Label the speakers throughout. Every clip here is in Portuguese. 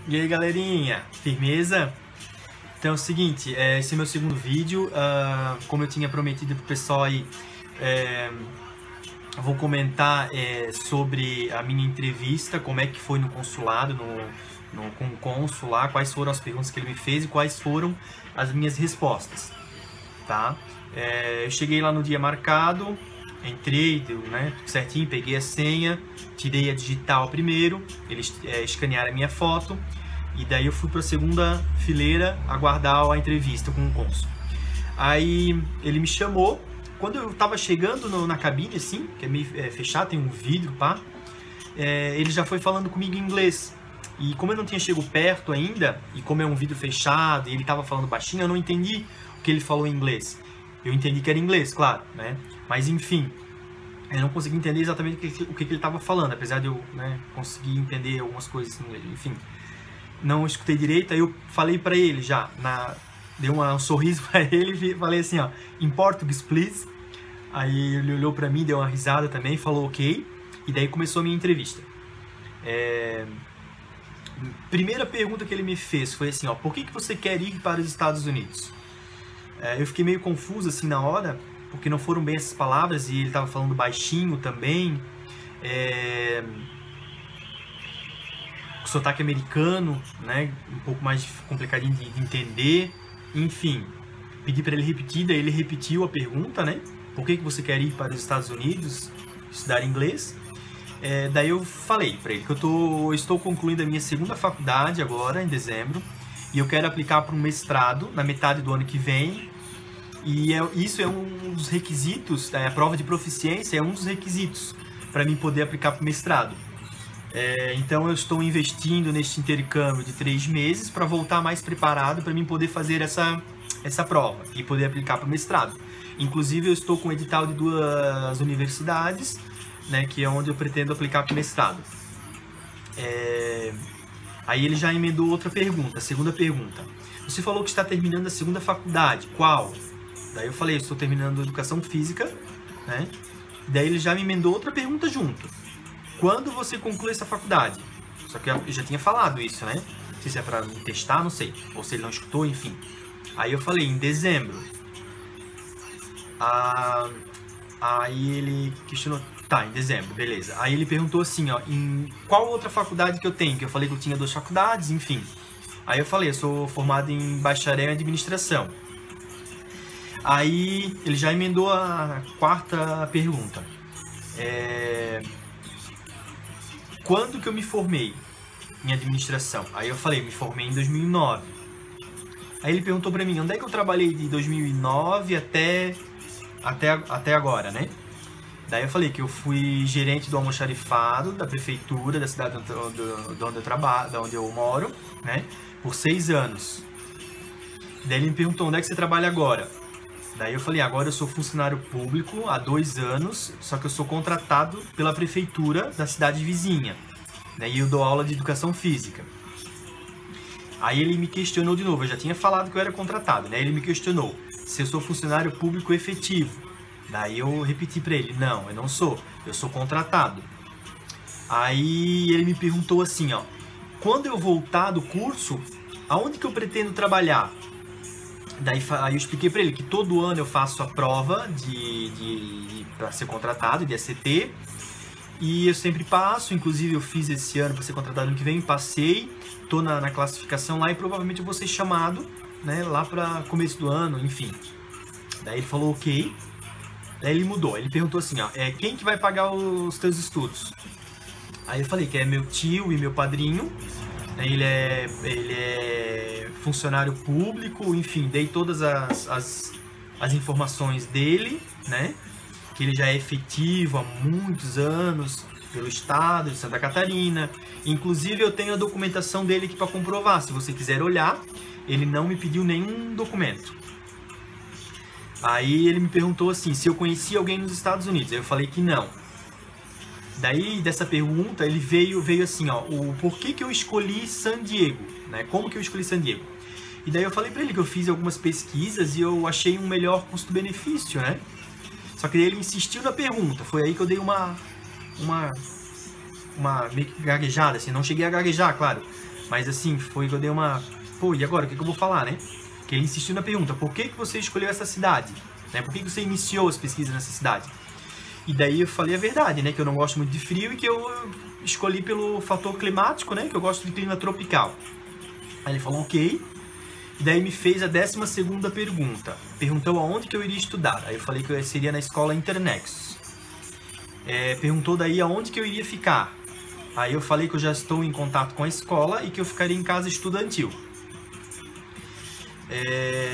Speaker 1: E aí, galerinha, firmeza? Então é o seguinte, esse é meu segundo vídeo. Como eu tinha prometido pro pessoal aí, vou comentar sobre a minha entrevista, como é que foi no consulado, com o cônsul lá, quais foram as perguntas que ele me fez e quais foram as minhas respostas, tá? Eu cheguei lá no dia marcado, entrei, né, tudo certinho, peguei a senha, tirei a digital primeiro, eles escanearam a minha foto e daí eu fui para a segunda fileira aguardar a entrevista com o cônsul. Aí ele me chamou, quando eu estava chegando na cabine, assim, que é meio fechado, tem um vidro, pá, ele já foi falando comigo em inglês. E como eu não tinha chegado perto ainda, e como é um vidro fechado e ele estava falando baixinho, eu não entendi o que ele falou em inglês. Eu entendi que era inglês, claro, né? Mas enfim, eu não consegui entender exatamente o que ele estava falando, apesar de eu, né, conseguir entender algumas coisas em inglês. Enfim, não escutei direito, aí eu falei para ele já, dei um sorriso para ele e falei assim, ó, in português, please. Aí ele olhou para mim, deu uma risada também, falou ok, e daí começou a minha entrevista. Primeira pergunta que ele me fez foi assim, ó, por que você quer ir para os Estados Unidos? Eu fiquei meio confuso assim na hora, porque não foram bem essas palavras e ele estava falando baixinho também, sotaque americano, né, um pouco mais complicadinho de entender, enfim, pedi para ele repetir, daí ele repetiu a pergunta, né, por que você quer ir para os Estados Unidos estudar inglês? Daí eu falei para ele que eu estou concluindo a minha segunda faculdade agora, em dezembro, e eu quero aplicar para um mestrado na metade do ano que vem, e isso é um dos requisitos, a prova de proficiência é um dos requisitos para mim poder aplicar para o mestrado. Então eu estou investindo neste intercâmbio de 3 meses para voltar mais preparado para mim poder fazer essa prova e poder aplicar para o mestrado. Inclusive eu estou com o edital de 2 universidades, né, que é onde eu pretendo aplicar para o mestrado. Aí ele já emendou outra pergunta, a segunda pergunta. Você falou que está terminando a segunda faculdade, qual? Daí eu falei, eu estou terminando educação física, né? Daí ele já me emendou outra pergunta junto. Quando você conclui essa faculdade? Só que eu já tinha falado isso, né? Não sei se é para me testar, não sei. Ou se ele não escutou, enfim. Aí eu falei, em dezembro. Aí ele questionou, tá, em dezembro, beleza. Aí ele perguntou assim, ó, em qual outra faculdade que eu tenho? Que eu falei que eu tinha 2 faculdades, enfim. Aí eu falei, eu sou formado em bacharel em administração. Aí ele já emendou a quarta pergunta. Quando que eu me formei em administração? Aí eu falei, me formei em 2009. Aí ele perguntou pra mim, onde é que eu trabalhei de 2009 até agora, né? Daí eu falei que eu fui gerente do almoxarifado da prefeitura da cidade de onde eu trabalho, da onde eu moro, né? Por 6 anos. Daí ele me perguntou, onde é que você trabalha agora? Daí eu falei, agora eu sou funcionário público há 2 anos, só que eu sou contratado pela prefeitura da cidade vizinha, né? E eu dou aula de educação física. Aí ele me questionou de novo, eu já tinha falado que eu era contratado, né? Ele me questionou se eu sou funcionário público efetivo. Daí eu repeti para ele, não, eu não sou, eu sou contratado. Aí ele me perguntou assim, ó, quando eu voltar do curso, aonde que eu pretendo trabalhar? Daí aí eu expliquei para ele que todo ano eu faço a prova para ser contratado, de ACT, e eu sempre passo, inclusive eu fiz esse ano para ser contratado ano que vem, passei, tô na classificação lá e provavelmente eu vou ser chamado, né, lá para começo do ano, enfim. Daí ele falou ok, daí ele mudou, ele perguntou assim, ó, quem que vai pagar os teus estudos? Aí eu falei que é meu tio e meu padrinho, né, ele é funcionário público, enfim, dei todas as informações dele, né, que ele já é efetivo há muitos anos pelo estado de Santa Catarina, inclusive eu tenho a documentação dele aqui para comprovar, se você quiser olhar, ele não me pediu nenhum documento. Aí ele me perguntou assim, se eu conhecia alguém nos Estados Unidos, aí eu falei que não. Daí, dessa pergunta, ele veio assim, ó, o porquê que eu escolhi San Diego, né? Como que eu escolhi San Diego? E daí eu falei pra ele que eu fiz algumas pesquisas e eu achei um melhor custo-benefício, né? Só que ele insistiu na pergunta, foi aí que eu dei uma meio que gaguejada, assim, não cheguei a gaguejar, claro, Mas assim, foi que eu dei uma... Pô, e agora? O que eu vou falar, né? Que ele insistiu na pergunta, por que você escolheu essa cidade? Né? Por que você iniciou as pesquisas nessa cidade? E daí eu falei a verdade, né? Que eu não gosto muito de frio e que eu escolhi pelo fator climático, né? Que eu gosto de clima tropical. Aí ele falou, ok. E daí me fez a 12ª pergunta. Perguntou aonde que eu iria estudar. Aí eu falei que eu seria na escola Internexus. Perguntou daí aonde que eu iria ficar. Aí eu falei que eu já estou em contato com a escola e que eu ficaria em casa estudantil.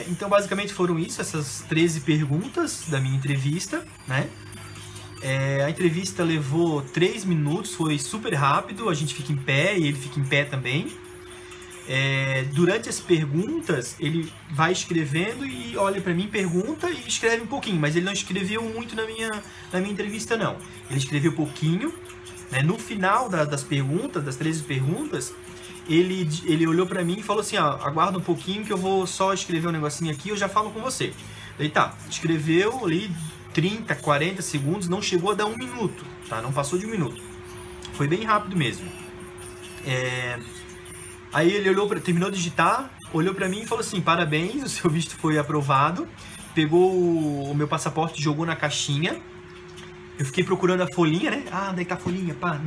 Speaker 1: Então basicamente foram isso, essas 13 perguntas da minha entrevista, né? A entrevista levou 3 minutos, foi super rápido, a gente fica em pé e ele fica em pé também. Durante as perguntas, ele vai escrevendo e olha pra mim, pergunta e escreve um pouquinho, mas ele não escreveu muito na minha entrevista, não. Ele escreveu pouquinho, né? No final das perguntas, das 13 perguntas, ele olhou pra mim e falou assim, aguarda um pouquinho que eu vou só escrever um negocinho aqui, eu já falo com você. Daí tá, escreveu ali 30, 40 segundos, não chegou a dar 1 minuto, tá? Não passou de 1 minuto. Foi bem rápido mesmo. Aí ele terminou de digitar, olhou pra mim e falou assim, parabéns, o seu visto foi aprovado. Pegou o meu passaporte e jogou na caixinha. Eu fiquei procurando a folhinha, né? Daí tá a folhinha, pá.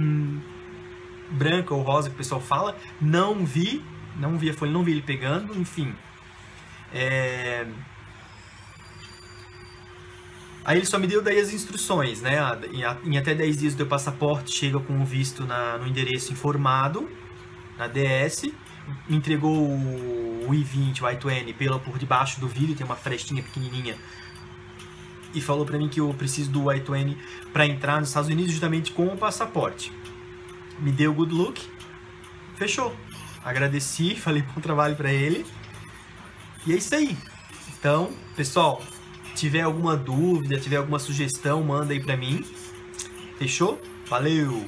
Speaker 1: Branca ou rosa que o pessoal fala. Não vi a folha, não vi ele pegando, enfim. Aí ele só me deu daí as instruções, né? Em até 10 dias o teu passaporte chega com o visto no endereço informado, na DS, me entregou o I-20, o I-20 por debaixo do vidro, tem uma frestinha pequenininha, e falou pra mim que eu preciso do I-20 para entrar nos Estados Unidos justamente com o passaporte. Me deu good look, fechou. Agradeci, falei bom trabalho pra ele, e é isso aí. Então, pessoal, tiver alguma dúvida, tiver alguma sugestão, manda aí pra mim. Fechou? Valeu!